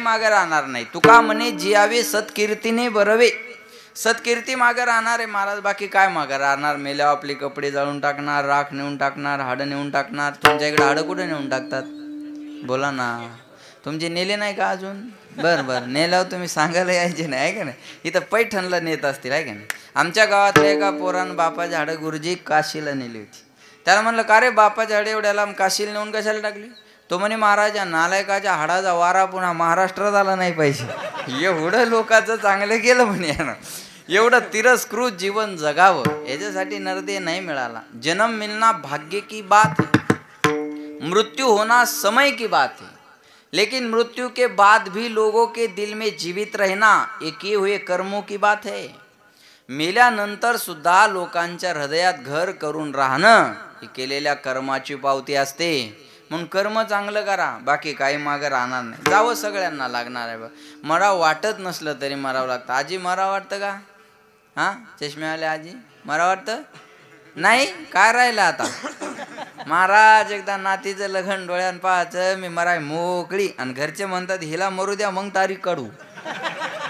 मागे राहणार नाही. तुका म्हणे जियावे सत्कीर्तीने बरवे. सत्कीर्ती मागे राहणार आहे महाराज, बाकी काय मागे राहणार. मेल्यावर आपले कपडे जाळून टाकणार, राख नेऊन टाकणार, हाडं नेऊन टाकणार. तुमच्या इकडे हाडं कुठे नेऊन टाकतात बोला ना. तुमचे नेले नाही का अजून? बरं नेल्यावर तुम्ही सांगायला यायचे नाही आहे का नाही. इथं पैठणला नेत असतील आहे का नाही. आमच्या गावातल्या एका पोरानं बापाची हाडं गुरुजी काशीला नेली होती. त्याला म्हणलं का रे बापाची हाडं एवढ्याला काशीला नेऊन कशाला टाकली. तो म्हणे महाराज या नालायकाच्या हाडाचा वारा पुन्हा महाराष्ट्रात आला नाही पाहिजे. एवढं लोकांचं चांगलं केलं म्हणे यानं. एवढं तिरस्कृत जीवन जगावं याच्यासाठी नरदेह नहीं मिळाला. जन्म मिलना भाग्य की बात है, मृत्यू होना समय की बात है. लेकिन मृत्यु के बाद भी लोगों के दिल में जीवित रहना ये किए हुए कर्मों की बात है. मेल्यानंतर सुद्धा लोकांच्या हृदयात घर करून राहणं ही केलेल्या कर्माची पावती असते. म्हणून कर्म चांगलं करा, बाकी काही मागं राहणार नाही. जावं सगळ्यांना लागणार आहे. मराव वाटत नसलं तरी मरावं लागतं. आजी मरावं वाटतं का? हां चष्म्यावाले आजी मरावं वाटतं नाही. काय राहिलं आता महाराज एकदा नातीचं लग्न डोळ्यानं पाहायचं मी मराय मोकळी. आणि घरचे म्हणतात हिला मरू द्या मग तारीख काढू.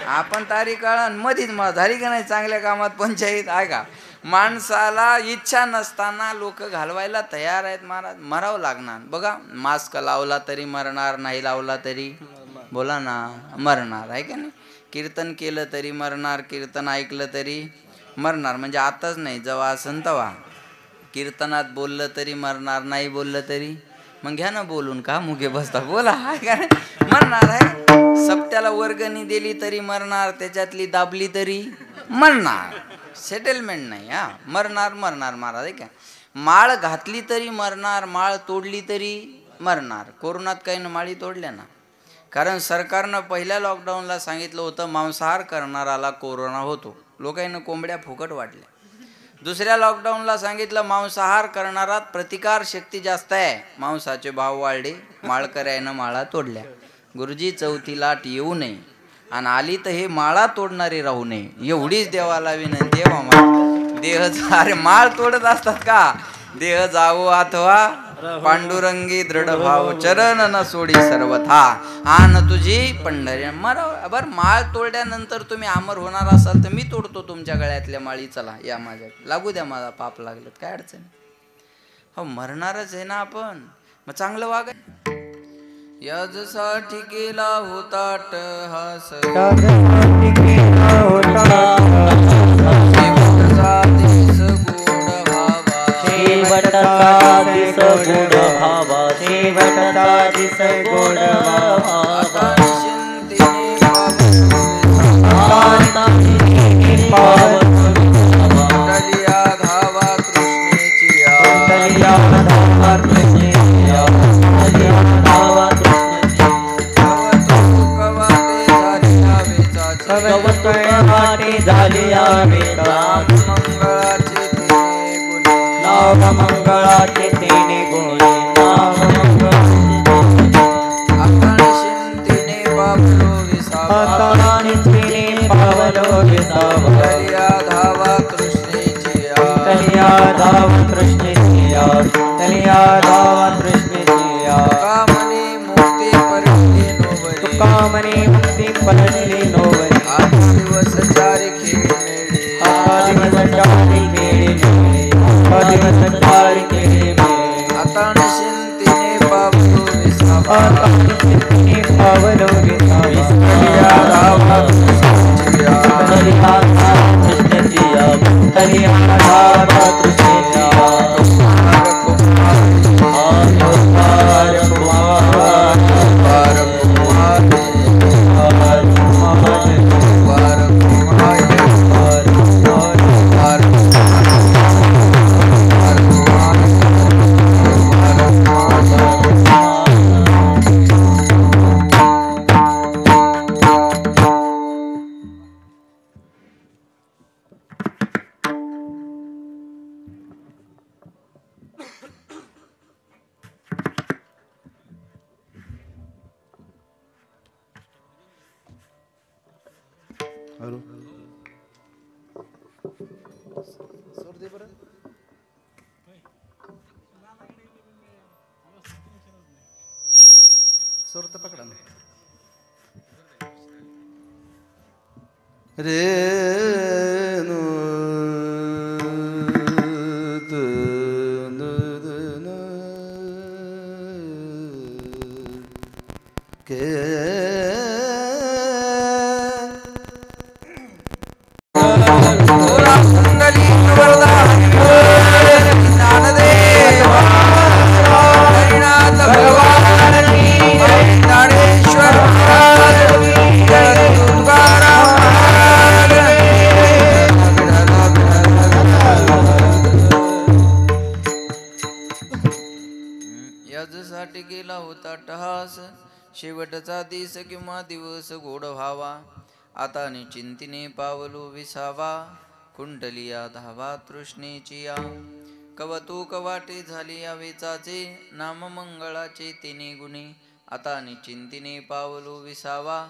आपण तारीख काढा मधीच झाली का नाही चांगल्या कामात पंचायत आहे का. माणसाला इच्छा नसताना लोक घालवायला तयार आहेत महाराज. मरावं लागणार. बघा मास्क लावला तरी मरणार, नाही लावला तरी बोला ना मरणार आहे का नाही. कीर्तन केलं तरी मरणार, कीर्तन ऐकलं तरी मरणार. म्हणजे आताच नाही जेव्हा असन तेव्हा. कीर्तनात बोललं तरी मरणार, नाही बोललं तरी मग घ्या ना बोलून का मुगे बसता बोला आहे का मरणार आहे. सप्त्याला वर्गणी दिली तरी मरणार, त्याच्यातली दाबली तरी मरणार. सेटलमेंट नाही. हा मरणार महाराज आहे का. माळ घातली तरी मरणार, माळ तोडली तरी मरणार. कोरोनात काही माळी तोडल्या ना. कारण सरकारनं पहिल्या लॉकडाऊनला सांगितलं होतं मांसाहार करणाराला कोरोना होतो. लोकांना कोंबड्या फुकट वाटल्या. दुसऱ्या लॉकडाऊनला सांगितलं मांसाहार करणारात प्रतिकार शक्ती जास्त आहे. मांसाचे भाव वाढले, माळकऱ्यानं माळा तोडल्या. गुरुजी चौथी लाट येऊ नये आणि आली तर हे माळा तोडणारे राहू नये एवढीच देवाला विनंती. देह अरे माळ तोडत असतात का. देह जावो अथवा पांडुरंगी दृढ भाव चरण न सोडी सर्वथा आन तुझी पंढरी. बर माळ तोडल्यानंतर तुम्ही अमर होणार असाल तर मी तोडतो तुमच्या गळ्यातल्या माळी. चला या माझ्या लागू द्या, माझा पाप लागलं काय अडचण. हो मरणारच आहे ना आपण, मग चांगलं वागा. याजसाठी केला होता अट्टहास, शेवटचा दिस गोड भावा, शेवटचा दिस गोड भावा. कलिया धावा कृष्णेची या, कलिया धावा कृष्णेची या, कलिया धावा कृष्णेची कवतुकवाटे झाली आवेदास. मंगळाचे तेने गुणे, नाम मंगळाचे पावलो विसावा, पावलो विसावा. कलिया धावा कृष्णेची या, कलिया धावा कृष्णेची या, कलिया धावा कृष्णेची या. कामने मुक्ती परतली नोवरी, कामने मुक्ती परतली नोवरी. दिवस चारी खेळी, दिवस चारी खेळी, दिवस चारी खेळी. आता निश्चिंतीने पावलो विसावा, पावलो विसावा. कलिया धावा कृष्णेची या, कलिया धावा कृष्णेची या, कलिया धावा कृष्णेची या. रे याच्यासाठी गेला होता टहास, शेवटचा दिस किंवा दिवस गोड व्हावा. आता निचिंतीने पावलो विसावा, कुंडलिया धावा तृष्णेची या. कवतुक वाटे झाली या वेचाचे, नाम मंगळाचे तिने गुणे. आता निचिंतीने पावलो विसावा,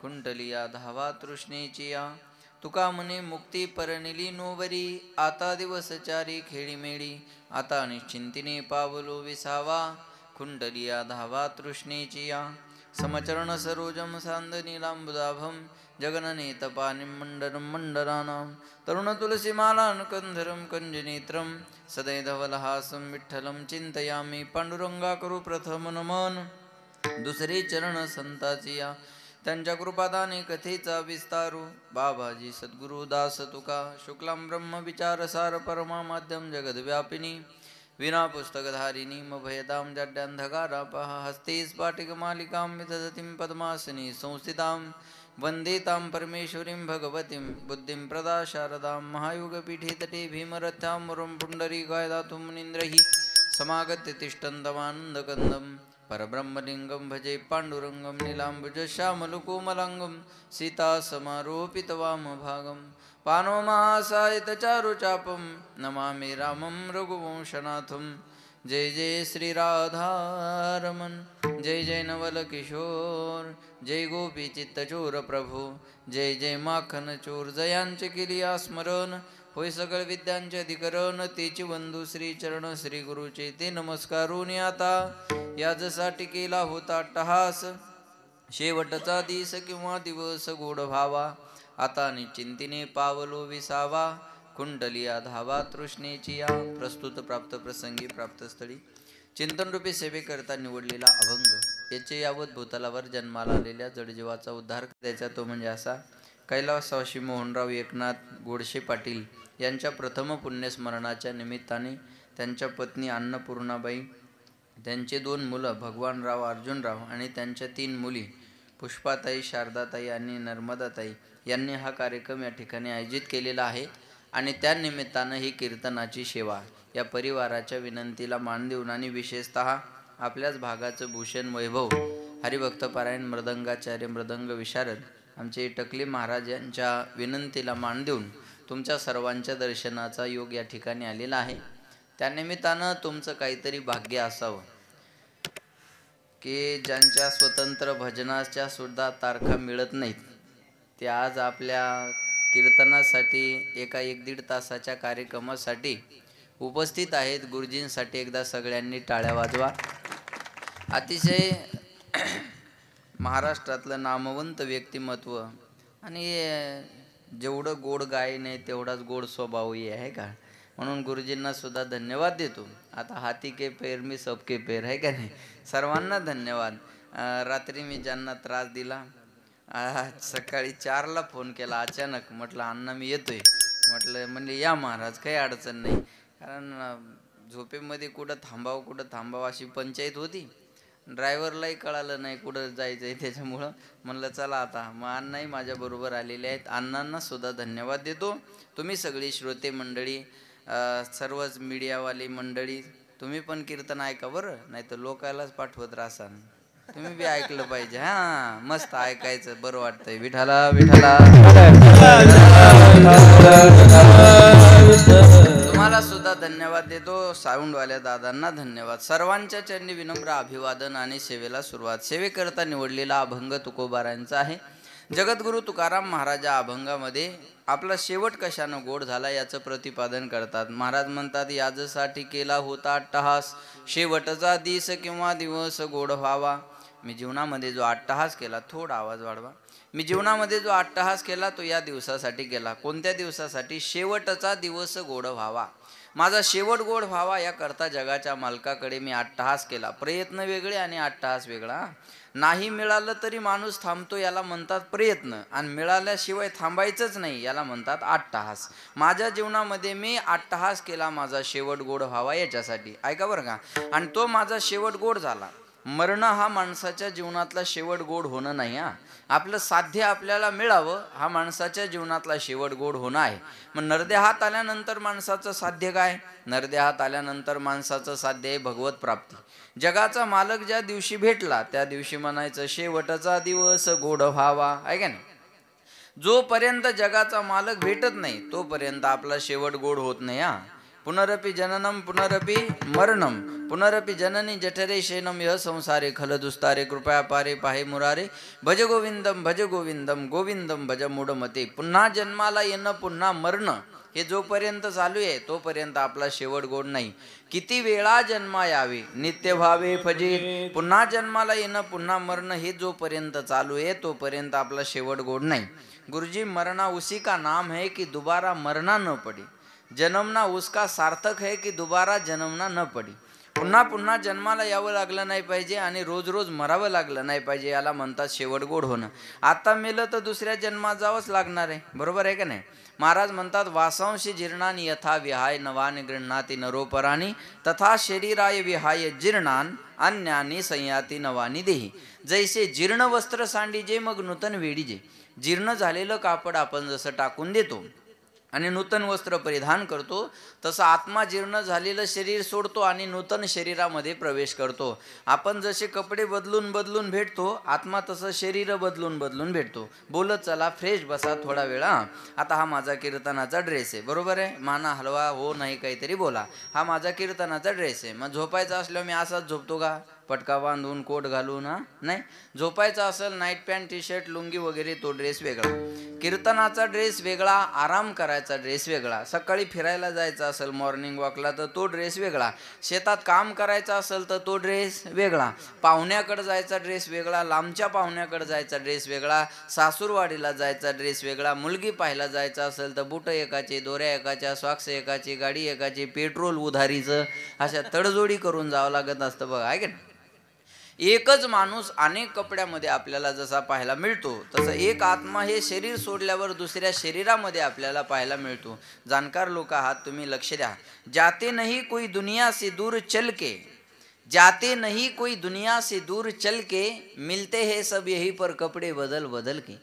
कुंडलिया धावा तृष्णेची या. तुका म्हणे मुक्ती परनिली नोवरी, आता दिवस चारी खेळीमेळी. आता निश्चिंतीने पावलो विसावा, कुंडलिया धावा तृष्णेची या. समचरण सरोजम सांद नीलांबुदाभम, जगननेत पानिम मंडरम मंडरानां. तरुण तुलसीमालान कंधरम कंजनेत्रम, सदैधवलहासं विठ्ठलं चिंतयामि. पांडुरंगा करू प्रथम नमन, दुसरे चरण संताची या. त्यांच्या कृपादाने कथेचा विस्तारू, बाबाजी सद्गुरु दास तुका. शुक्लां ब्रह्म विचार सार परमा माध्यम जगद्व्यापिनी, विना पुस्तकधारिणी मभयतां जड्यांधकारापः. हस्ते स्फाटिकमालिकां विदधतीं पद्मासने संस्थितां, वन्दे तां परमेश्वरीं भगवतीं बुद्धिं प्रदा शारदां. महायुगपीठे तटे भीमरथ्यां मुरं पुण्डरीकाय दातुं मुनीन्द्रैः, समागत्य तिष्ठन्तमानन्दकन्दं. परब्रह्मलिङ्गं भजे पाण्डुरङ्गं, नीलाम्बुजश्यामलकोमलाङ्गं, सीतासमारोपितवामभागं. पाणोमासायतचारुचापं, नमामि रामं रघुवंशनाथं. जय जय श्रीराधारमण, जय जय नवलकिशोर, जय गोपीचित्तचोर प्रभु, जय जय माखनचोर. जयांचे केली स्मरण, होय सकळ विद्यांचे अधिकरण. तेची बंधू श्री चरण श्री गुरुचे ते नमस्कारून. आता याजसाठी केला होता टहास, शेवटचा दिस किंवा दिवस गोड व्हावा. आता निश्चिंतीने पावलो विसावा, कुंडलिया धावा तृष्णेची या. प्रस्तुत प्राप्त प्रसंगी प्राप्तस्थळी चिंतनरूपी सेवेकरता निवडलेला अभंग, याचे यावत भूतलावर जन्माला आलेल्या जडजीवाचा उद्धार करायचा तो म्हणजे असा. कैलासवासी मोहनराव एकनाथ गोडसे पाटील यांच्या प्रथम पुण्यस्मरणाच्या निमित्ताने त्यांच्या पत्नी अन्नपूर्णाबाई, त्यांचे 2 मुलं भगवानराव अर्जुनराव आणि त्यांच्या 3 मुली पुष्पाताई, शारदाताई आणि नर्मदाताई यांनी हा कार्यक्रम या ठिकाणी आयोजित केलेला आहे. आणि त्यानिमित्तानं ही कीर्तनाची सेवा या परिवाराच्या विनंतीला मान देऊन आणि विशेषतः आपल्याच भागाचं भूषण वैभव हरिभक्तपारायण मृदंगाचार्य मृदंग विशारद आमचे टकले महाराज यांच्या विनंतीला मान देऊन तुमच्या सर्वांच्या दर्शनाचा योग या ठिकाणी आलेला आहे. त्यानिमित्तानं तुमचं काहीतरी भाग्य असावं की ज्यांच्या स्वतंत्र भजनाच्या सुद्धा तारखा मिळत नाहीत, ते आज आपल्या कीर्तनासाठी एका 1-1.5 तासाच्या कार्यक्रमासाठी उपस्थित आहेत. गुरुजींसाठी एकदा सगळ्यांनी टाळ्या वाजवा. अतिशय महाराष्ट्रातलं नामवंत व्यक्तिमत्व आणि जेवढं गोड गायन आहे तेवढाच गोड स्वभावही आहे का, म्हणून गुरुजींना सुद्धा धन्यवाद देतो. आता हाती के पैर मी सबके पैर आहे का नाही, सर्वांना धन्यवाद. रात्री मी ज्यांना त्रास दिला, सकाळी 4ला फोन केला अचानक, म्हटलं अण्णा मी येतोय, म्हटलं म्हणले या महाराज काही अडचण नाही. कारण झोपेमध्ये कुठं थांबावं अशी पंचायत होती. ड्रायव्हरलाही कळालं नाही कुठं जायचं आहे, त्याच्यामुळं म्हणलं चला आता. मग अण्णाही माझ्याबरोबर आलेले आहेत, अण्णांना सुद्धा धन्यवाद देतो. तुम्ही सगळी श्रोते मंडळी, सर्वच मीडियावाली मंडळी, तुम्ही पण कीर्तन ऐका बरं, नाही तर लोकांनाच पाठवत राहसान. तुम्ही बी ऐकलं पाहिजे. हां, मस्त ऐकायचं, बरं वाटतंय. विठाला विठाला. तुम्हाला सुद्धा धन्यवाद देतो. साऊंडवाल्या दादांना धन्यवाद. सर्वांच्या चरणी विनम्र अभिवादन आणि सेवेला सुरुवात. सेवेकरता निवडलेला अभंग तुकोबारांचा आहे. जगद्गुरु तुकाराम महाराज अभंगामध्ये आपला शेवट कशानं गोड झाला याचं प्रतिपादन करतात. महाराज म्हणतात, याजसाठी केला होता अट्टहास, शेवटचा दिस किंवा दिवस गोड व्हावा. मी जीवनामध्ये जो अट्टहास केला, थोडा आवाज वाढवा, मी जीवनामध्ये जो अट्टहास केला तो या दिवसासाठी केला. कोणत्या दिवसासाठी? शेवटचा दिवस गोड व्हावा, माझा शेवट गोड व्हावा याकरता जगाच्या मालकाकडे मी अट्टहास केला. प्रयत्न वेगळे आणि अट्टहास वेगळा. नाही मिळालं तरी माणूस थांबतो याला म्हणतात प्रयत्न, आणि मिळाल्याशिवाय थांबायचंच नाही याला म्हणतात अट्टहास. माझ्या जीवनामध्ये मी अट्टहास केला माझा शेवट गोड व्हावा याच्यासाठी. ऐका बरं का. आणि तो माझा शेवट गोड झाला. मरण हा माणसाच्या जीवनातला शेवट गोड होणं नाही. आपलं साध्य आपल्याला मिळावं हा माणसाच्या जीवनातला शेवट गोड होणं आहे. मग नरदेहात आल्यानंतर माणसाचं साध्य काय? नरदेहात आल्यानंतर माणसाचं साध्य आहे भगवत प्राप्ती. जगाचा मालक ज्या दिवशी भेटला त्या दिवशी म्हणायचं शेवटचा दिवस गोड व्हावा. आहे का नाही? जोपर्यंत जगाचा मालक भेटत नाही तोपर्यंत आपला शेवट गोड होत नाही. पुनरपि जननम पुनरपि मरणम पुनरपि जननी जठरे शयनम यह संसारे खलदुस्तारे कृपया पारे पाहे मुरारे भज गोविंदम गोविंदम भज मूढमते. पुन्हा जन्माला येणं पुन्हा मरणं हे जोपर्यंत चालू आहे तोपर्यंत आपला शेवट गोड नाही. किती वेळा जन्मा यावे नित्य भावे फजित. पुन्हा जन्माला येणं पुन्हा मरणं हे जोपर्यंत चालू आहे तोपर्यंत आपला शेवट गोड नाही. गुरुजी मरना उसी का नाम है कि दोबारा मरना न पड़े. जन्मना उसका सार्थक है कि दोबारा जन्मना न पडी. पुन्हा पुन्हा जन्माला यावं लागलं नाही पाहिजे आणि रोज रोज मरावं लागलं नाही पाहिजे याला म्हणतात शेवट गोड होणं. आता मेलं तर दुसऱ्या जन्मात जावंच लागणार आहे. बरोबर आहे का नाही? महाराज म्हणतात वासांशी जीर्णानी यथा विहाय नवानि गृह्णाती नरोपराणी तथा शरीराय विहाय जीर्णान अन्यानी संयाती नवानी देही. जैसे जीर्ण वस्त्र सांडीजे मग नूतन वेडीजे. जीर्ण झालेलं कापड आपण जसं टाकून देतो आणि नूतन वस्त्र परिधान करतो तसं आत्मा जीर्ण झालेलं शरीर सोडतो आणि नूतन शरीरामध्ये प्रवेश करतो. आपण जसे कपडे बदलून बदलून भेटतो आत्मा तसं शरीर बदलून बदलून भेटतो. बोलत चला फ्रेश बसा थोडा वेळ. आता हा माझा कीर्तनाचा ड्रेस आहे. बरोबर आहे? माना हलवा हो नाही काहीतरी बोला. हा माझा कीर्तनाचा ड्रेस आहे. मग झोपायचा असल्यावर मी असाच झोपतो का? पटका बांधून कोट घालून? नाही. झोपायचा असेल night pant T shirt lungi वगैरे तो ड्रेस वेगळा. कीर्तनाचा ड्रेस वेगळा, आराम करायचा ड्रेस वेगळा. सकाळी फिरायला जायचं असेल मॉर्निंग वॉकला तर तो ड्रेस वेगळा. शेतात काम करायचं असेल तर तो ड्रेस वेगळा. पाहुण्याकडे जायचा ड्रेस वेगळा, लांबच्या पाहुण्याकडे जायचा ड्रेस वेगळा, सासूरवाडीला जायचा ड्रेस वेगळा. मुलगी पाहायला जायचं असेल तर बुटं एकाचे, दोऱ्या एकाच्या, सॉक्स एकाची, गाडी एकाची, पेट्रोल उधारीचं, अशा तडजोडी करून जावं लागत असतं. बघा आहे की एकच माणूस अनेक कपड्यामध्ये आपल्याला जसा पाहायला मिळतो तसं एक आत्मा हे शरीर सोडल्यावर दुसऱ्या शरीरामध्ये आपल्याला पाहायला मिळतो. जाणकार लोक आहात तुम्ही लक्ष द्या. जाते नहीं कोई दुनिया से दूर चल के, जाते नहीं कोई दुनिया से दूर चल के, मिलते हैं सब यही पर कपडे बदल बदल के.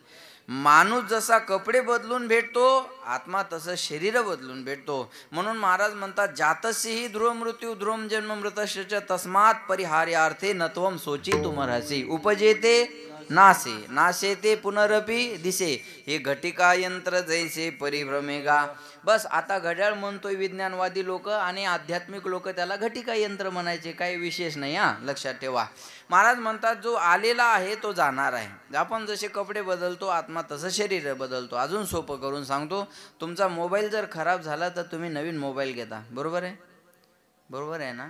माणूस जसा कपडे बदलून भेटतो आत्मा तसं शरीर बदलून भेटतो. म्हणून महाराज म्हणतात जातस्यहि ध्रुव मृत्यू ध्रुवम जन्म मृतस्य तस्मात् परिहार्यार्थे नत्वम सोची तुमरहसी. उपजेते नासे नाशेते पुनरपि दिसे. हे घटिका यंत्र जैसे परिभ्रमेगा. बस आता घड्याळ म्हणतोय विज्ञानवादी लोक आणि आध्यात्मिक लोक त्याला घटिका यंत्र म्हणायचे. काही विशेष नाही. लक्षात ठेवा. महाराज म्हणतात जो आलेला आहे तो जाणार आहे. आपण जसे कपडे बदलतो आत्मा तसं शरीर बदलतो. अजून सोपं करून सांगतो. तुमचा मोबाईल जर खराब झाला तर तुम्ही नवीन मोबाईल घेता. बरोबर आहे? बरोबर आहे ना?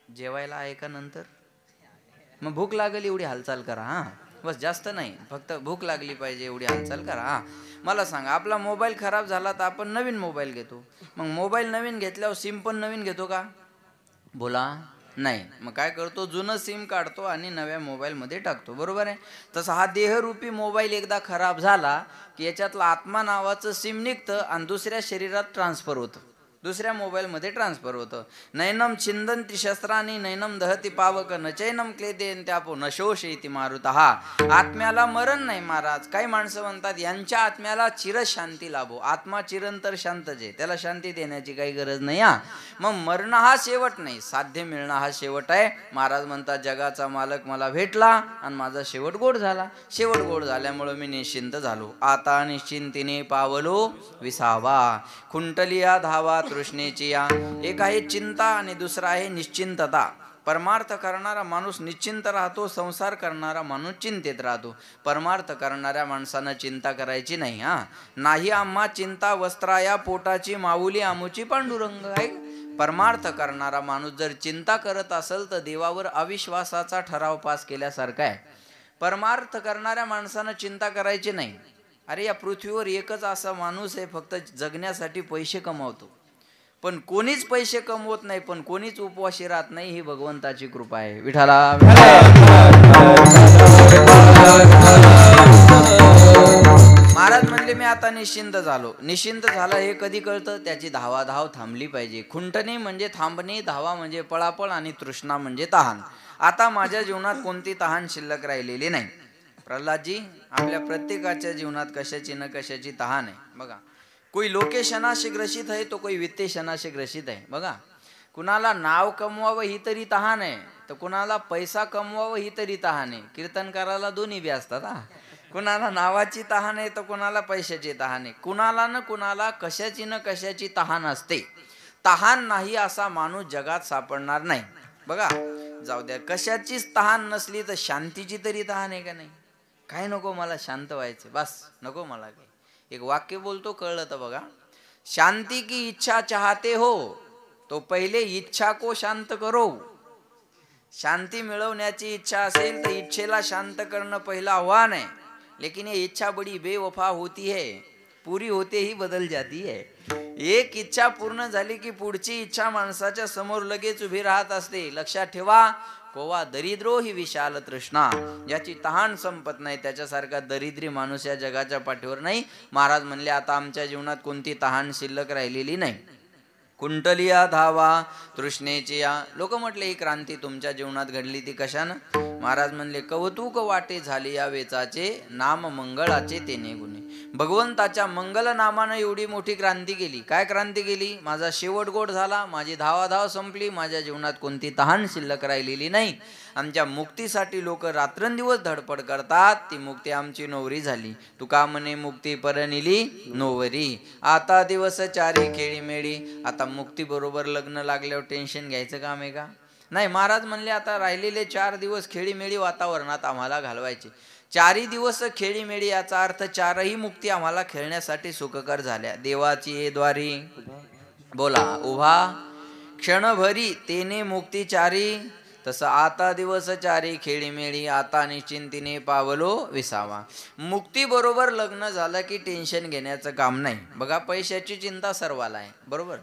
जेवायला आहे का नंतर? मग भूक लागली एवढी हालचाल करा. बस जास्त नाही, फक्त भूक लागली पाहिजे एवढी हालचाल करा. मला सांगा आपला मोबाईल खराब झाला तर आपण नवीन मोबाईल घेतो. मग मोबाईल नवीन घेतल्यावर सिम पण नवीन घेतो का? बोला नाही. मग काय करतो? जुनं सिम काढतो आणि नव्या मोबाईलमध्ये टाकतो. बरोबर आहे? तसं हा देहरूपी मोबाईल एकदा खराब झाला की याच्यातलं आत्मा नावाचं सिम निघतं आणि दुसऱ्या शरीरात ट्रान्सफर होतं, दुसऱ्या मोबाईलमध्ये ट्रान्सफर होतं. नैनम छिंदंती शस्त्रांनी नैनम दहती पावक न चैनम क्लेदेन त्यापो नशोषयती मारुत. हा आत्म्याला मरण नाही महाराज. काही माणसं म्हणतात यांच्या आत्म्याला चिरशांती लाभो. आत्मा चिरंतर शांतच आहे, त्याला शांती देण्याची काही गरज नाही. मग मरण हा शेवट नाही, साध्य मिळणं हा शेवट आहे. महाराज म्हणतात जगाचा मालक मला भेटला आणि माझा शेवट गोड झाला. शेवट गोड झाल्यामुळं मी निश्चिंत झालो. आता निश्चिंतीने पावलो विसावा. खुंटलिया धावा तृष्णेची. या एक आहे चिंता आणि दुसरा आहे निश्चिंतता. परमार्थ करणारा माणूस निश्चिंत राहतो, संसार करणारा माणूस चिंतेत राहतो. परमार्थ करणाऱ्या माणसानं चिंता करायची नाही. नाही आम्हा चिंता वस्त्राया पोटाची माऊली आमुची पांडुरंग. आहे परमार्थ करणारा माणूस जर चिंता करत असेल तर देवावर अविश्वासाचा ठराव पास केल्यासारखा आहे. परमार्थ करणाऱ्या माणसानं चिंता करायची नाही. अरे या पृथ्वीवर एकच असा माणूस आहे फक्त जगण्यासाठी पैसे कमावतो, पण कोणीच पैसे कमवत नाही, पण कोणीच उपवाशी राहत नाही. ही भगवंताची कृपा आहे. विठ्ठला महाराज म्हणले मी आता निश्चिंत झालो. निश्चिंत झाला हे कधी कळतं? त्याची धावाधाव थांबली पाहिजे. खुंटणे म्हणजे थांबणे, धावा म्हणजे पळापळ आणि तृष्णा म्हणजे तहान. आता माझ्या जीवनात कोणती तहान शिल्लक राहिलेली नाही. प्रल्हादजी, आपल्या प्रत्येकाच्या जीवनात कशाची न कशाची तहान आहे. बघा, कोई लोकेशनाशी ग्रसित आहे तो कोई वित्तेशनाशी ग्रसित आहे. बघा, कुणाला नाव कमवावं ही तरी तहान आहे, तर कुणाला पैसा कमवावं ही तरी तहान आहे. कीर्तनकाराला दोन्ही बी असतात हा. कुणाला नावाची तहान आहे तर कुणाला पैशाची तहान आहे. कुणाला न कुणाला कशाची न कशाची तहान असते. तहान नाही असा माणूस जगात सापडणार नाही. बघा, जाऊ द्या, कशाचीच तहान नसली तर शांतीची तरी तहान आहे का नाही? काय नको मला शांत व्हायचं, बस नको मला काही. एक वाक्य बोलतो, कळलं तर बघा. शांति की इच्छा चाहते हो तो पहिले इच्छा को शांत करो. शांती मिळवण्याची इच्छा असेल तर इच्छेला शांत करणं पहिलं आव्हान आहे. लेकिन ये इच्छा बड़ी बेवफा होती है, पूरी होते ही बदल जाती है. एक इच्छा पूर्ण झाली की पुढची इच्छा माणसाच्या समोर लगेच उभी राहत असते. लक्षात ठेवा, कोवा दरिद्रो ही विशाल तृष्णा. ज्याची तहान संपत नाही त्याच्यासारखा दरिद्री माणूस या जगाच्या पाठीवर नाही. महाराज म्हणले आता आमच्या जीवनात कोणती तहान शिल्लक राहिलेली नाही. कुंटलिया धावा तृष्णेची या. लोक म्हटले ही क्रांती तुमच्या जीवनात घडली ती कशानं? महाराज म्हणले कौतुक वाटे झाले या वेचाचे, नाम मंगळाचे तेने गुणे. भगवंताच्या मंगल नामानं एवढी मोठी क्रांती केली. काय क्रांती केली? माझा शेवट गोड झाला, माझी धावाधाव संपली, माझ्या जीवनात कोणती तहान शिल्लक राहिलेली नाही. आमच्या मुक्तीसाठी लोक रात्रंदिवस धडपड करतात, ती मुक्ती आमची नोवरी झाली. तुका म्हणे मुक्ती परनिली नोवरी. आता दिवस चारी खेळी मेळी. आता मुक्ती बरोबर लग्न लागल्यावर टेन्शन घ्यायचं काम आहे का? नाही. महाराज म्हणले आता राहिलेले 4 दिवस खेळीमेळी वातावरणात आम्हाला घालवायचे. 4 दिवस खेळीमेळी याचा अर्थ 4ही मुक्ती आम्हाला खेळण्यासाठी सुखकर झाल्या. देवाची ये द्वारी बोला उभा क्षणभरी तेने मुक्ती 4. तसं आता दिवस 4 खेळीमेळी, आता निश्चिंतीने पावलो विसावा. मुक्ती बरोबर लग्न झालं की टेन्शन घेण्याचं काम नाही. बघा, पैशाची चिंता सर्वाला आहे, बरोबर?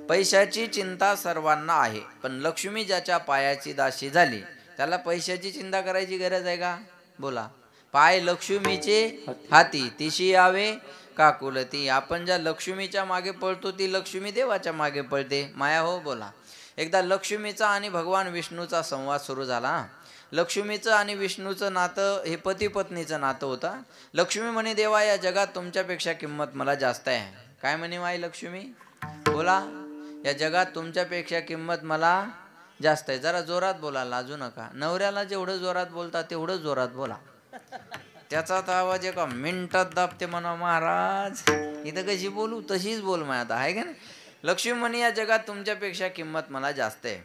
पैशाची चिंता सर्वांना आहे, पण लक्ष्मी ज्याच्या पायाची दासी झाली त्याला पैशाची चिंता करायची गरज आहे का? बोला. पाय लक्ष्मीचे हाती तिशी यावे काकुलती. आपण ज्या लक्ष्मीच्या मागे पळतो ती लक्ष्मी देवाच्या मागे पळते. माया हो. बोला. एकदा लक्ष्मीचा आणि भगवान विष्णूचा संवाद सुरू झाला. लक्ष्मीचं आणि विष्णूचं नातं हे पती पत्नीचं नातं होतं. लक्ष्मी म्हणे देवा या जगात तुमच्यापेक्षा किंमत मला जास्त आहे. काय म्हणे माई लक्ष्मी? बोला. या जगात तुमच्यापेक्षा किंमत मला जास्त आहे. जरा जोरात बोला, लाजू नका. नवऱ्याला जेवढं जोरात बोलता तेवढं जोरात बोला. त्याचा तर आवाज एका मिनिटात दाबते म्हणा महाराज. इथं कशी बोलू तशीच बोल माय आता, आहे का नाही? लक्ष्मी म्हणे या जगात तुमच्यापेक्षा किंमत मला जास्त आहे.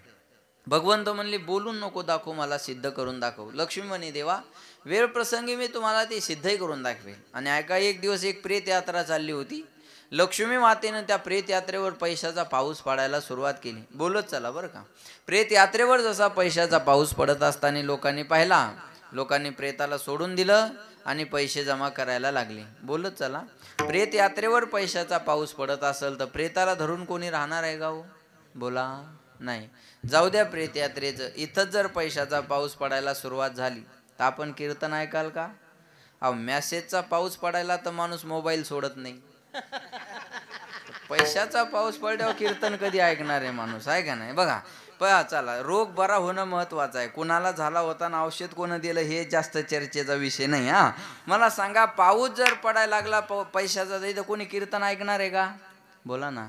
भगवंत म्हणले बोलून नको दाखवू, मला सिद्ध करून दाखव. लक्ष्मी म्हणे देवा वेळ प्रसंगी मी तुम्हाला ती सिद्धही करून दाखवेल. आणि ऐका, एक दिवस एक प्रेत यात्रा चालली होती. लक्ष्मी मातेनं त्या प्रेत यात्रेवर पैशाचा पाऊस पडायला सुरुवात केली. बोलत चला बरं का. प्रेत यात्रेवर जसा पैशाचा पाऊस पडत असताना लोकांनी पाहिला. लोकांनी प्रेताला सोडून दिलं आणि पैसे जमा करायला लागले. बोलत चला. प्रेत यात्रेवर पैशाचा पाऊस पडत असेल तर प्रेताला धरून कोणी राहणार आहे का हो? बोला. नाही. जाऊ द्या प्रेत यात्रेचं. इथंच जर पैशाचा पाऊस पडायला सुरुवात झाली तर आपण कीर्तन ऐकाल का? अहो, मेसेजचा पाऊस पडायला तर माणूस मोबाईल सोडत नाही. पैशाचा पाऊस पडल्यावर कीर्तन कधी ऐकणार आहे माणूस, आहे का नाही? बघा, चला, रोग बरा होणं महत्वाचं आहे. कुणाला झाला होता ना औषध कोण दिलं हे जास्त चर्चेचा विषय नाही. हा, मला सांगा, पाऊस जर पडायला लागला पैशाचा तर कोणी कीर्तन ऐकणार आहे का? बोला ना.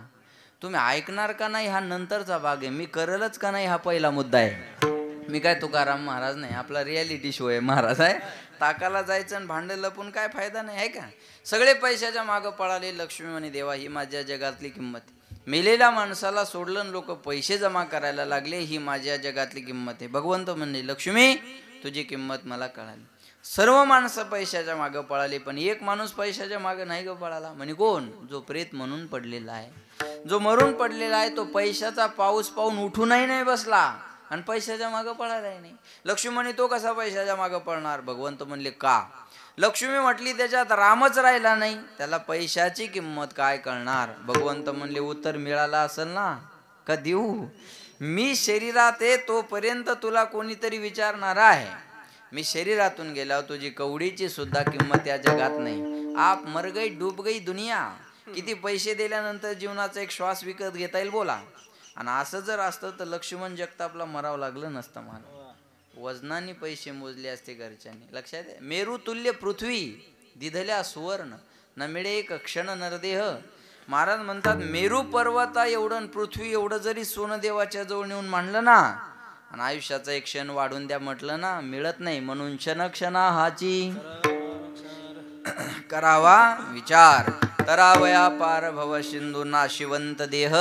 तुम्ही ऐकणार का नाही हा नंतरचा भाग आहे. मी करलच का नाही हा पहिला मुद्दा आहे. मी काय तुकाराम महाराज नाही, आपला रियालिटी शो आहे महाराज आहे. ताकाला जायचं आणि भांडं लपून काय फायदा नाही, आहे का? सगळे पैशाच्या मागं पळाले. लक्ष्मी म्हणे देवा ही माझ्या जगातली किंमत. मेलेल्या माणसाला सोडलं लोक पैसे जमा करायला लागले, ही माझ्या जगातली किंमत आहे. भगवंत म्हणले लक्ष्मी तुझी किंमत मला कळाली. सर्व माणसं पैशाच्या मागं पळाली, पण एक माणूस पैशाच्या मागं नाही ग पळाला. म्हणे कोण? जो प्रेत म्हणून पडलेला आहे. जो मरून पडलेला आहे तो पैशाचा पाऊस पाहून उठूनही नाही बसला. आणि पैशाच्या मागं पळालाय नाही. लक्ष्मी म्हणे तो कसा पैशाच्या मागं पळणार? भगवंत म्हणले का? लक्ष्मी म्हटली त्याच्यात रामच राहिला नाही, त्याला पैशाची किंमत काय कळणार? भगवंत म्हणले उत्तर मिळालं असेल ना, का देऊ? मी शरीरात आहे तोपर्यंत तुला कोणीतरी विचारणार आहे. मी शरीरातून गेल्यावर तुझी कवडीची सुद्धा किंमत या जगात नाही. आप मर गई डूब गई दुनिया. किती पैसे दिल्यानंतर जीवनाचा एक श्वास विकत घेता येईल बोला? आणि असं जर असतं तर लक्ष्मण जगतापला मरावं लागलं नसतं. मला वजनाने पैसे मोजले असते घरच्यांनी. लक्षात आहे? मेरू तुल्य पृथ्वी दिधल्या सुवर्ण न मिळे एक क्षण नरदेह. महाराज म्हणतात मेरू पर्वता एवढं पृथ्वी एवढं जरी सोनं देवाच्या जवळ नेऊन मांडलं ना, आणि आयुष्याचा एक क्षण वाढून द्या म्हटलं ना, मिळत नाही. म्हणून क्षणक्षणा हाची करावा विचार. तरावया पार भव सिंधू नाशिवंत देह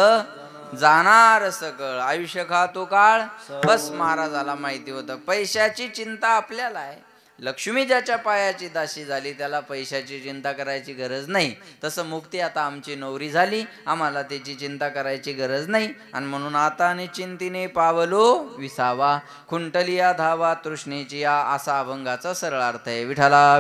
जाणार सकळ. आयुष्य खातो काळ बस. महाराजाला माहिती होतं पैशाची चिंता आपल्याला आहे. लक्ष्मी ज्याच्या पायाची दासी झाली त्याला पैशाची चिंता करायची गरज नाही. तसं मुक्ती आता आमची नवरी झाली, आम्हाला त्याची चिंता करायची गरज नाही. आणि म्हणून आता निश्चिंतीने पावलो विसावा खुंटलिया धावा तृष्णेची या, असा अभंगाचा सरळ अर्थ आहे. विठाला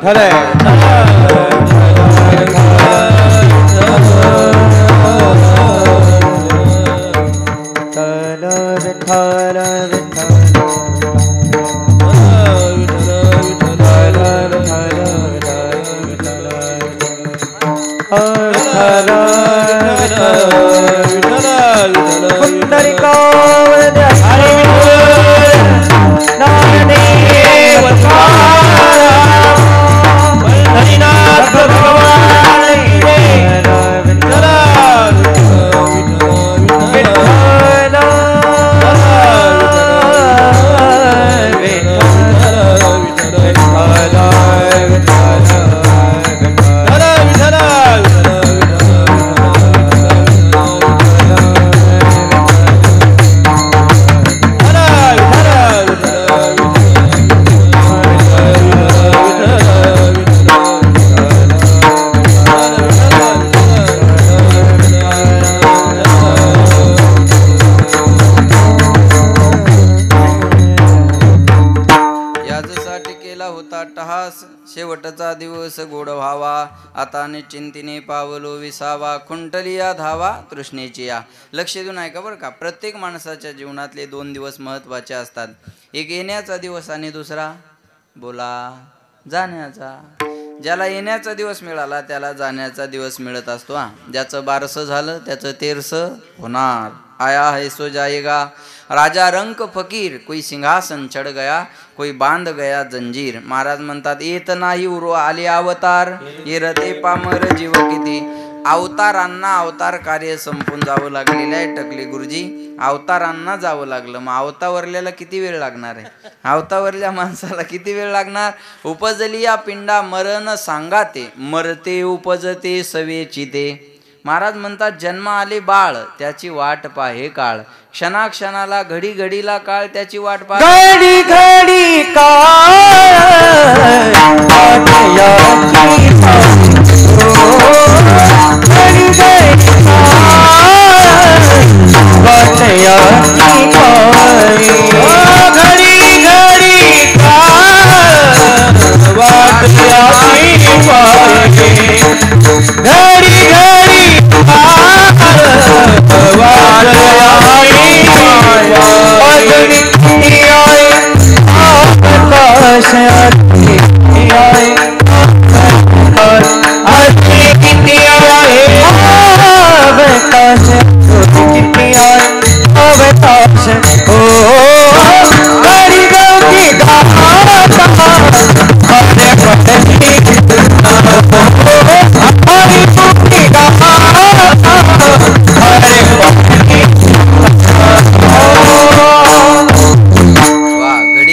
शेवटचा दिवस गोड व्हावा आता निश्चिंतीने पावलो विसावा खुंटलिया धावा तृष्णेची या. लक्ष देऊन ऐका बरं का. प्रत्येक माणसाच्या जीवनातले 2 दिवस महत्त्वाचे असतात. एक येण्याचा दिवस आणि दुसरा बोला जाण्याचा. ज्याला येण्याचा दिवस मिळाला त्याला जाण्याचा दिवस मिळत असतो. ज्याचं 12 झालं त्याचं 13 होणार. आया है सो जाएगा. राजा रंक फकीर कोई सिंहासन चढ गया कोई बांध गया जंजीर. महाराज म्हणतात येत नाही उरो आले अवतार ये रते पामर जीव किती. अवतारांना अवतार कार्य संपून जावं लागलेलं आहे टकले गुरुजी. अवतारांना जावं लागलं. मग अवतावरल्याला किती वेळ लागणार आहे? अवतावरल्या माणसाला किती वेळ लागणार? उपजली या पिंडा मरण सांगाते मरते उपजते सवेची ते. महाराज म्हणतात जन्म आले बाळ त्याची वाट पाहे काळ. क्षणाक्षणाला घडी घडीला काळ त्याची वाट पाहे. घडी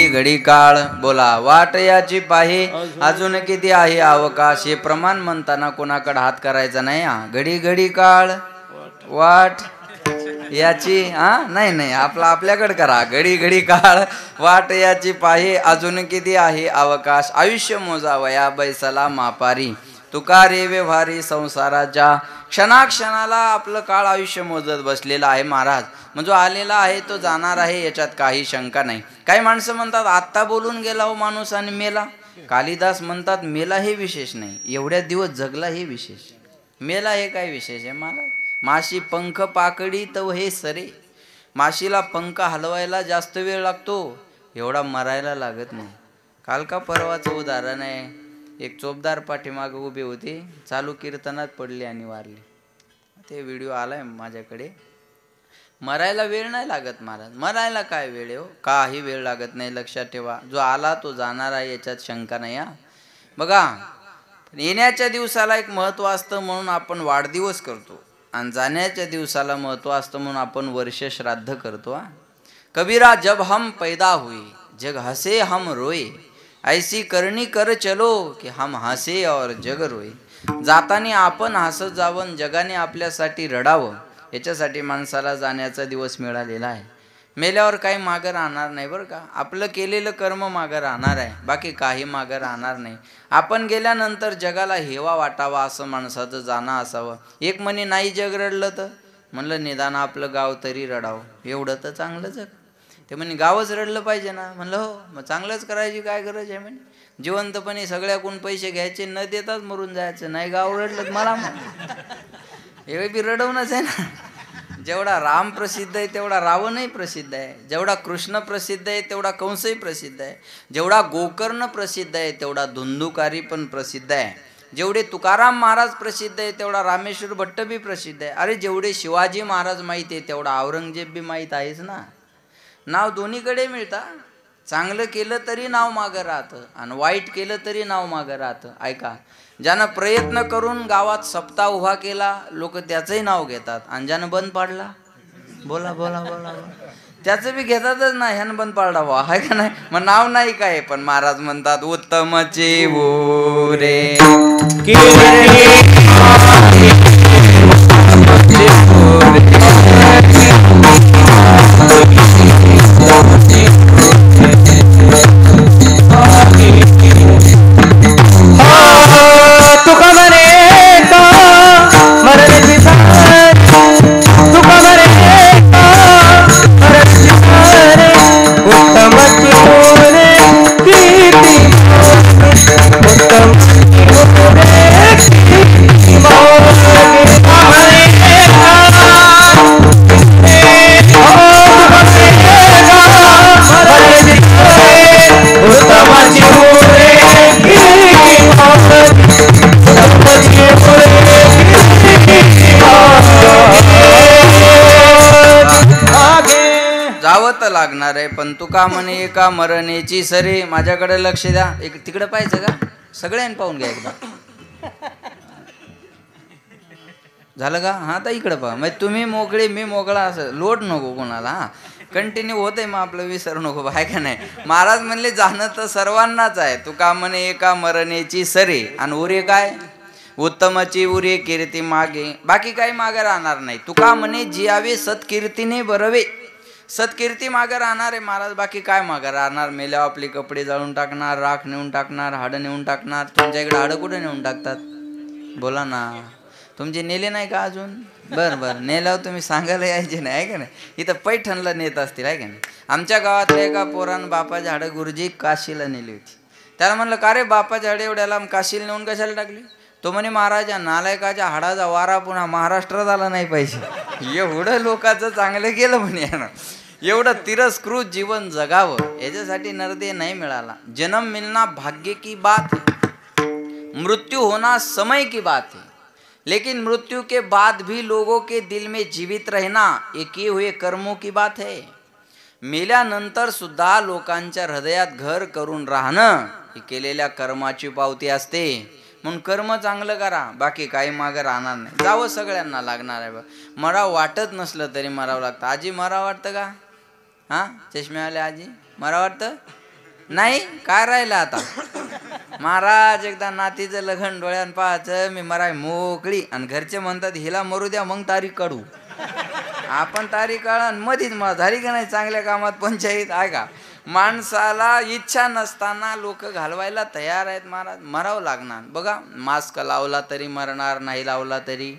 घडी काळ बोला वाट याची पाहे अजून किती आहे अवकाश. हे प्रमाण म्हणताना कोणाकडे हात करायचा नाही. घडी घडी काळ वाट याची नाही आपल्याकडे करा. घडी घडी काळ वाट याची पाहे अजून किती आहे अवकाश. आयुष्य मोजावया बैसला मापारी तुका रे व्यवहारी संसाराच्या क्षणाक्षणाला आपलं काळ आयुष्य मोजत बसलेलं आहे महाराज. मग जो आलेला आहे तो जाणार आहे, याच्यात काही शंका नाही. काही माणसं म्हणतात आत्ता बोलून गेला हो माणूस आणि मेला. कालिदास म्हणतात मेला हे विशेष नाही, एवढ्या दिवस जगला हे विशेष. मेला हे काय विशेष आहे महाराज? माशी पंख पाकडी तर हे सरे. माशीला पंख हलवायला जास्त वेळ लागतो, एवढा मरायला लागत नाही. काल का परवाचं उदाहरण आहे, एक चोपदार पाठीमागे उभे होते, चालू कीर्तनात पडले आणि वारले. ते व्हिडिओ आलाय माझ्याकडे. मरायला वेळ नाही लागत महाराज, मरायला काय वेळ आहे हो, काही वेळ लागत नाही. लक्षात ठेवा, जो आला तो जाणार आहे, याच्यात शंका नाही. हा बघा, येण्याच्या दिवसाला एक महत्त्व असतं म्हणून आपण वाढदिवस करतो, आणि जाण्याच्या दिवसाला महत्त्व असतं म्हणून आपण वर्ष श्राद्ध करतो. कबीरा जब हम पैदा हुए जग हसे हम रोए, ऐसी करणी कर चलो कि हम हसे और जग रोए. जाताना आपण हसत जावं, जगाने आपल्यासाठी रडावं, याच्यासाठी माणसाला जाण्याचा दिवस मिळालेला आहे. मेल्यावर काही मागं राहणार नाही बरं का. आपलं केलेलं कर्म मागं राहणार आहे, बाकी काही मागं राहणार नाही. आपण गेल्यानंतर जगाला हेवा वाटावा असं माणसाचं जाणं असावं. एक म्हणे नाही जग रडलं तर, म्हणलं निदान आपलं गाव तरी रडावं, एवढं तर चांगलं जग. ते म्हणे गावच रडलं पाहिजे ना. म्हणलं हो, मग चांगलंच करायची काय गरज आहे. म्हणे जिवंतपणे सगळ्याकडून पैसे घ्यायचे, न देताच मरून जायचं. नाही गाव रडलं मला हे बी रडवणंच आहे ना. जेवढा राम प्रसिद्ध आहे तेवढा रावणही प्रसिद्ध आहे, जेवढा कृष्ण प्रसिद्ध आहे तेवढा कंसही प्रसिद्ध आहे, जेवढा गोकर्ण प्रसिद्ध आहे तेवढा धुंदुकारी पण प्रसिद्ध आहे, जेवढे तुकाराम महाराज प्रसिद्ध आहे तेवढा रामेश्वर भट्ट बी प्रसिद्ध आहे. अरे जेवढे शिवाजी महाराज माहीत आहे तेवढा औरंगजेब बी माहीत आहेच ना. नाव दोन्हीकडे मिळतं. चांगलं केलं तरी नाव मागं राहतं, आणि वाईट केलं तरी नाव मागं राहतं. ऐका, ज्यानं प्रयत्न करून गावात सप्ताह उभा केला लोक त्याचंही नाव घेतात, आणि ज्यानं बंद पाडला, बोला बोला बोला बोला, त्याचं बी घेतातच ना. ह्यानं बंद पाडला वा, आहे का नाही. मग नाव नाही काय, पण महाराज म्हणतात उत्तमचे रे लागणार आहे. पण तुका म्हणे एका मरणेची सरे. माझ्याकडे लक्ष द्या. एक तिकडे पाहायचं का, सगळ्यांनी पाहून घ्या एकदा. झालं का? हा, तर इकडे पहा. मग तुम्ही मोकळे मी मोकळा, असं लोट नको कोणाला. हा, कंटिन्यू होत आहे, मग आपलं विसरू नको, आहे का नाही. महाराज म्हणले जाणं तर सर्वांनाच आहे. तुका म्हणे एका मरणेची सरे, आणि उरे काय उत्तमाची उरे कीर्ती मागे, बाकी काही मागे राहणार नाही. तुका म्हणे जियावे सत्कीर्तीने बरवे. सत्कीर्ती मागे राहणार आहे महाराज, बाकी काय मागे राहणार. मेल्यावर आपले कपडे जाळून टाकणार, राख नेऊन टाकणार, हाडं नेऊन टाकणार. तुमच्या इकडे हाडं कुठे नेऊन टाकतात, बोला ना. तुमचे नेले नाही का अजून? बरं बरं, नेल्यावर तुम्ही सांगायला यायचे नाही, आहे का नाही. इथं पैठणला नेत असतील, आहे का नाही. आमच्या गावातल्या एका पोरानं बापाची हाडं गुरुजी काशीला नेली होती. त्याला म्हणलं का रे बापाच्या हाडे एवढ्याला काशीला नेऊन कशाला टाकली. तो म्हणे महाराजा नालायकाच्या हाडाचा वारा पुन्हा महाराष्ट्रात आला नाही पाहिजे. एवढं लोकांचं चांगलं केलं म्हणे यानं. एवढं तिरस्कृत जीवन जगावं याच्यासाठी नरदेह नहीं मिळाला. जन्म मिलना भाग्य की बात है, मृत्यू होना समय की बात है, लेकिन मृत्यु के बाद भी लोगों के दिल में जीवित रहना ये किए हुए कर्मों की बात है. मेल्यानंतर सुद्धा लोकांच्या हृदयात घर करून राहणं ही केलेल्या कर्माची पावती असते. म्हणून कर्म चांगलं करा, बाकी काही मागं राहणार नाही. जावं सगळ्यांना लागणार आहे. मराव वाटत नसलं तरी मरावं लागतं. आजी मरावं वाटतं का? हां, चष्मेवाले आजी मरावं वाटतं नाही. काय राहिलं आता. महाराज एकदा नातीचं लग्न डोळ्यान पाहायचं, मी मराय मोकळी, आणि घरचे म्हणतात हिला मरू द्या मग तारीख काढू. आपण तारीख काढा मधीच मला झाली का नाही चांगल्या कामात पंचायत, आहे का. माणसाला इच्छा नसताना लोक घालवायला तयार आहेत महाराज. मरावं लागणार. बघा, मास्क लावला तरी मरणार, नाही लावला तरी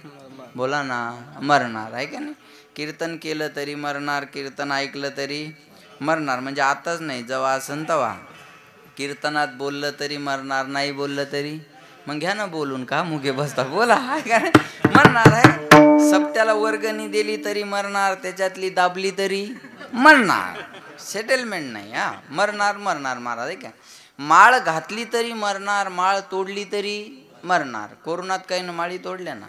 बोला ना, मरणार आहे का नाही? कीर्तन केलं तरी मरणार, कीर्तन ऐकलं तरी मरणार. म्हणजे आताच नाही, जेव्हा असन तेव्हा. कीर्तनात बोललं तरी मरणार, नाही बोललं तरी मग घ्या ना बोलून, का मुगे बसता, बोला, आहे का नाही? मरणार आहे. सप्त्याला वर्गणी दिली तरी मरणार, त्याच्यातली दाबली तरी मरणार. सेटलमेंट नाही. हा, मरणार मरणार महाराज आहे का? माळ घातली तरी मरणार, माळ तोडली तरी मरणार. कोरोनात काही ना माळी तोडल्या ना,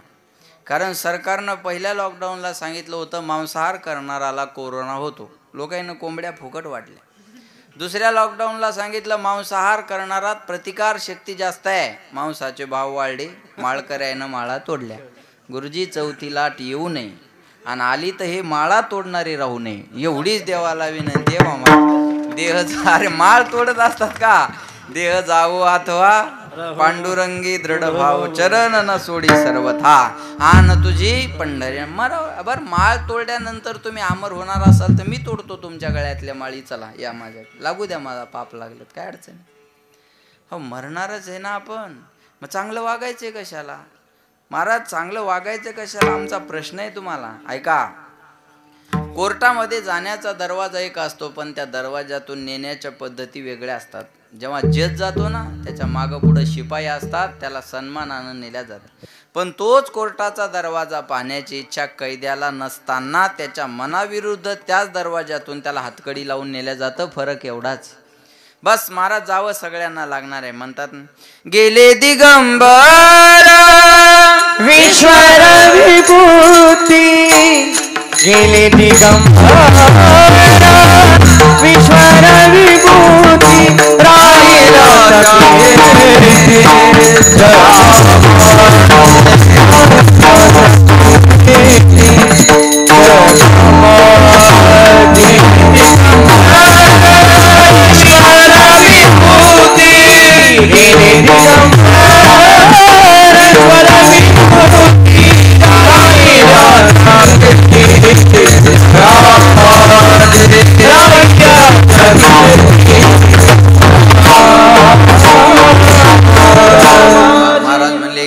कारण सरकारनं पहिल्या लॉकडाऊनला सांगितलं होतं मांसाहार करणाराला कोरोना होतो. लोकांना कोंबड्या फुकट वाटल्या. दुसऱ्या लॉकडाऊनला सांगितलं मांसाहार करणारात प्रतिकार शक्ती जास्त आहे, मांसाचे भाव वाढले, माळकऱ्यानं माळा तोडल्या. गुरुजी चौथी लाट येऊ नये, आणि आली तर हे माळा तोडणारे राहू नये, एवढीच देवाला विनंती आहे. मामा देह अरे माळ तोडत असतात का? देह जावो अथवा पांडुरंगी दृढ भाव, चरण न सोडी सर्वथा, आन तुझी पंढरी. बर, माळ तोडल्यानंतर तुम्ही अमर होणार असाल तर मी तोडतो तुमच्या गळ्यातल्या माळी, चला या माझ्या, लागू द्या, माझा पाप लागलं काय अडचण. हो, मरणारच आहे ना आपण, मग चांगलं वागायचंय कशाला महाराज? चांगलं वागायचं कशाला आमचा प्रश्न आहे तुम्हाला. ऐका, कोर्टामध्ये जाण्याचा दरवाजा एक असतो, पण त्या दरवाजातून नेण्याच्या पद्धती वेगळ्या असतात. जेव्हा जज जातो ना, त्याच्या मागं पुढं शिपाई असतात, त्याला सन्मानानं नेल्या जातात. पण तोच कोर्टाचा दरवाजा पाहण्याची इच्छा कैद्याला नसताना त्याच्या मनाविरुद्ध त्याच दरवाजातून त्याला हातकडी लावून नेल्या जातं. फरक एवढाच. बस महाराज जावं सगळ्यांना लागणार आहे. म्हणतात गेले दिगंबर विश्वर विभूती, गेले दिगंबर विश्वर विभूती, राहिला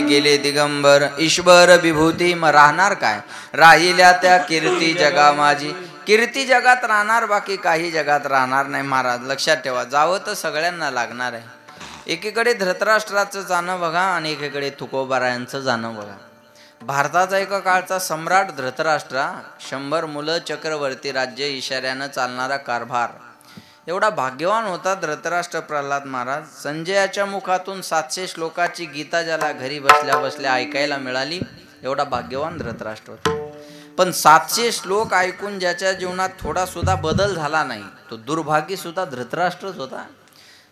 गेले दिगंबर ईश्वर विभूती. मग राहणार काय? राहिल्या त्या कीर्ती जगा माझी. कीर्ती जगात राहणार, बाकी काही जगात राहणार नाही. महाराज लक्षात ठेवा, जावं तर सगळ्यांना लागणार आहे. एकीकडे धृतराष्ट्राचं जाणं बघा, आणि एकीकडे तुकोबारायांचं जाणं बघा. भारताचा एका काळचा सम्राट धृतराष्ट्र, 100 मुलं, चक्रवर्ती राज्य, इशाऱ्यानं चालणारा कारभार, एवढा भाग्यवान होता धृतराष्ट्र प्रल्हाद महाराज. संजयाच्या मुखातून 700 श्लोकाची गीता ज्याला घरी बसल्या बसल्या ऐकायला मिळाली, एवढा भाग्यवान धृतराष्ट्र होता. पण 700 श्लोक ऐकून ज्याच्या जीवनात थोडा सुद्धा बदल झाला नाही, तो दुर्भाग्य सुद्धा धृतराष्ट्रच होता.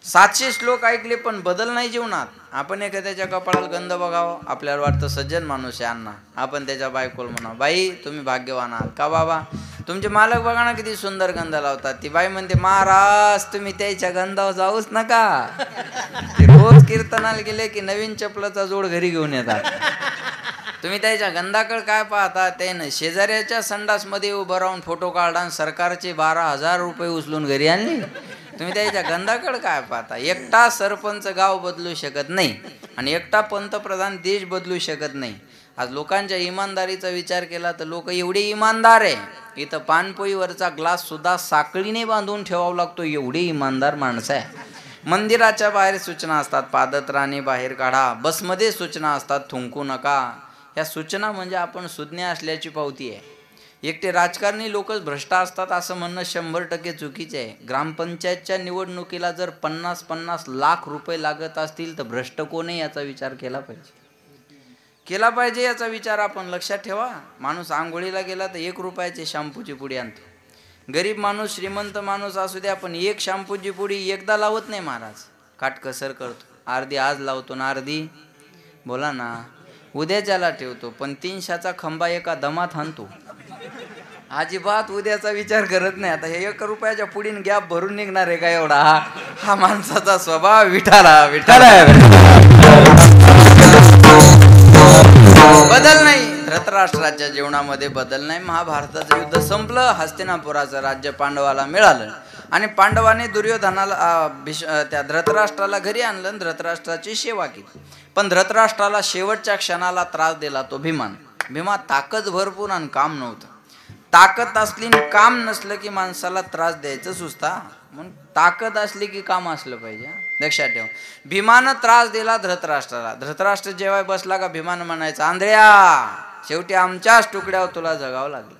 700 श्लोक ऐकले पण बदल नाही जीवनात. आपण एखाद्याच्या कपाळाला गंध बघावं, आपल्याला वाटतं सज्जन माणूस आहे अण्णा, आपण त्याच्या बायकोला म्हणा, बाई तुम्ही भाग्यवान आहात. का बाबा? तुमचे मालक बघा ना किती सुंदर गंध लावतात. ती बाई म्हणते, महाराज तुम्ही त्याच्या गंधावर जाऊच नका. ते रोज कीर्तनाला गेले की नवीन चपलाचा जोड घरी घेऊन येतात. तुम्ही त्याच्या गंधाकडे काय पाहता? त्यानं शेजाऱ्याच्या संडासमध्ये उभं राहून फोटो काढला, सरकारचे 12,000 रुपये उचलून घरी आणले. तुम्ही त्याच्या गंधाकडे काय पाहता? एकटा सरपंच गाव बदलू शकत नाही, आणि एकटा पंतप्रधान देश बदलू शकत नाही. आज लोकांच्या इमानदारीचा विचार केला तर लोक एवढे इमानदार आहे, इथं पानपोईवरचा ग्लास सुद्धा साखळीने बांधून ठेवावा लागतो, एवढे इमानदार माणसं आहे. मंदिराच्या बाहेर सूचना असतात, पादत्राणे बाहेर काढा. बसमध्ये सूचना असतात, थुंकू नका. ह्या सूचना म्हणजे आपण सुज्ञ असल्याची पावती आहे. एकटे राजकारणी लोकच भ्रष्ट असतात असं म्हणणं 100% चुकीचे आहे. ग्रामपंचायतच्या निवडणुकीला जर 50-50 लाख रुपये लागत असतील तर भ्रष्ट कोण आहे याचा विचार केला पाहिजे याचा विचार आपण लक्षात ठेवा. माणूस आंघोळीला गेला तर 1 रुपयाची शॅम्पूची पुडी आणतो. गरीब माणूस श्रीमंत माणूस असू द्या, पण एक शॅम्पूची पुडी एकदा लावत नाही महाराज, काटकसर करतो. अर्धी आज लावतो ना अर्धी बोला ना उद्याच्याला ठेवतो, पण 300चा खंबा एका दमात हाणतो. अजिबात उद्याचा विचार करत नाही. आता हे 1 रुपयाच्या पुढीन गॅप भरून निघणार आहे का एवढा? हा माणसाचा स्वभाव. विठाला बदल नाही. धृतराष्ट्राच्या जीवनामध्ये बदल नाही. महाभारताचं युद्ध संपलं, हस्तिनापुराचं राज्य पांडवाला मिळालं, आणि पांडवाने दुर्योधनाला त्या धृतराष्ट्राला घरी आणलं, धृतराष्ट्राची सेवा केली. पण धृतराष्ट्राला शेवटच्या क्षणाला त्रास दिला तो भीमान. भीमा ताकद भरपूर आणि काम नव्हतं. ताकद असली आणि काम नसलं की माणसाला त्रास द्यायचं सुचता. म्हणून ताकद असली की काम असलं पाहिजे. लक्षात ठेव. भीमानं त्रास दिला धृतराष्ट्राला. धृतराष्ट्र जेव्हा बसला का भीमानं म्हणायचं, आंधळ्या शेवटी आमच्याच तुकड्यावर तुला जगावं लागलं.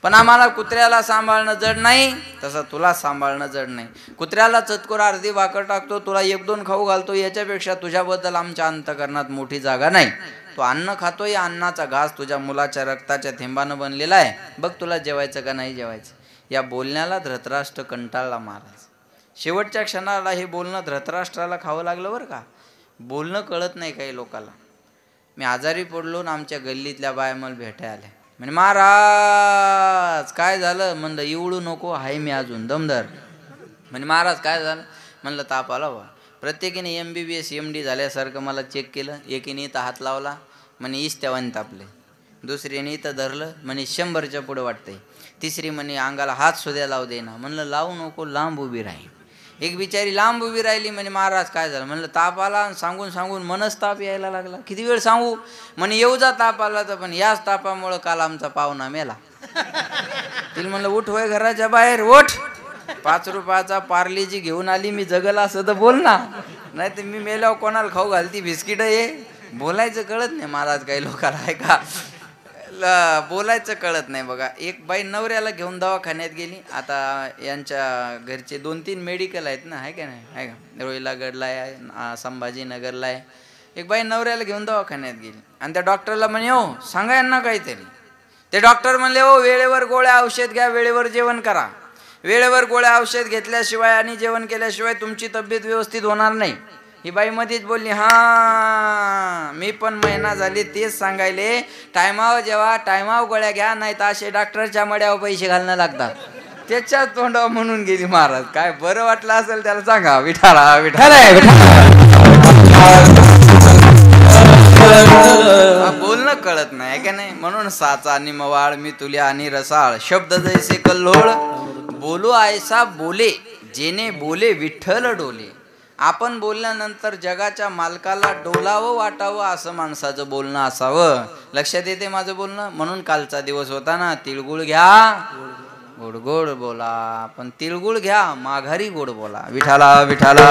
पण आम्हाला कुत्र्याला सांभाळणं जड नाही, तसं तुला सांभाळणं जड नाही. कुत्र्याला चतकोर अर्धी भाकर टाकतो, तुला एक दोन खाऊ घालतो, याच्यापेक्षा तुझ्याबद्दल आमच्या अंतःकरणात मोठी जागा नाही. तो अन्न खातो, या अन्नाचा घास तुझ्या मुलाच्या रक्ताच्या थेंबानं बनलेला आहे. बघ तुला जेवायचं का नाही जेवायचं. या बोलण्याला धृतराष्ट्र कंटाळला महाराज. शेवटच्या क्षणाला हे बोलणं धृतराष्ट्राला खावं लागलं बरं का. बोलणं कळत नाही काही लोकांना. मी आजारी पडलो ना, आमच्या गल्लीतल्या बाया मला भेटायला आल्या. म्हणजे महाराज काय झालं. म्हणलं एवढू नको, आहे मी अजून दमदार. म्हणजे महाराज काय झालं. म्हणलं ताप आला बा. प्रत्येकीने MBBS MD झाल्यासारखं मला चेक केलं. एकीने इथं हात लावला, म्हणे इस्त्यावानी तापले. दुसरीने इथं धरलं, म्हणे 100च्या पुढं वाटतंय. तिसरी म्हणे अंगाला हात सुद्धा लावू दे ना. म्हणलं लावू नको, लांब उभी राही. एक बिचारी लांब उभी राहिली. म्हणे महाराज काय झालं. म्हणलं ताप आला. सांगून सांगून मनच ताप यायला लागला. किती वेळ सांगू. म्हणे येऊ जा ताप आला तर, पण याच तापामुळं काल आमचा पाहुणा मेला. तिला म्हणलं उठ होय घराच्या बाहेर उठ. 5 रुपयाचा पार्लेजी घेऊन आली. मी जगल असं तर बोल ना, नाही तर मी मेल्यावर कोणाला खाऊ घालती बिस्किट. हे बोलायचं कळत नाही महाराज काही लोकांना. आहे का बोलायचं कळत नाही. बघा एक बाई नवऱ्याला घेऊन दवाखान्यात गेली. आता यांच्या घरचे 2-3 मेडिकल आहेत ना, आहे का नाही. आहे का रोहिलागडला आहे, संभाजीनगरला आहे. एक बाई नवऱ्याला घेऊन दवाखान्यात गेली आणि त्या डॉक्टरला म्हणे हो सांगा यांना काहीतरी. ते डॉक्टर म्हणले हो वेळेवर गोळ्या औषध घ्या, वेळेवर जेवण करा. वेळेवर गोळ्या औषध घेतल्याशिवाय आणि जेवण केल्याशिवाय तुमची तब्येत व्यवस्थित होणार नाही. ही बाई मध्येच बोलली, हा मी पण महिना झाली तेच सांगायले. टायमावर जेव्हा, टायमावर गोळ्या घ्या, नाही तर असे डॉक्टरच्या मड्यावर पैसे घालणं लागतात. त्याच्याच तोंडावर म्हणून गेली महाराज. काय बरं वाटलं असेल त्याला सांगा. विठाला विठाला बोलणं कळत नाही का नाही. म्हणून साचा आणि मवाळ मी तुल्या आणि रसाळ शब्द जैसे कल्लोळ बोलो ऐसा बोले जेने बोले विठ्ठल डोले. आपण बोलल्यानंतर जगाच्या मालकाला डोलावं वाटावं असं माणसाचं बोलणं असावं. लक्षात येते माझं बोलणं. म्हणून कालचा दिवस होता ना, तिळगुळ घ्या गोड गोड बोला, पण तिळगुळ घ्या माघारी गोड बोला. विठाला विठाला.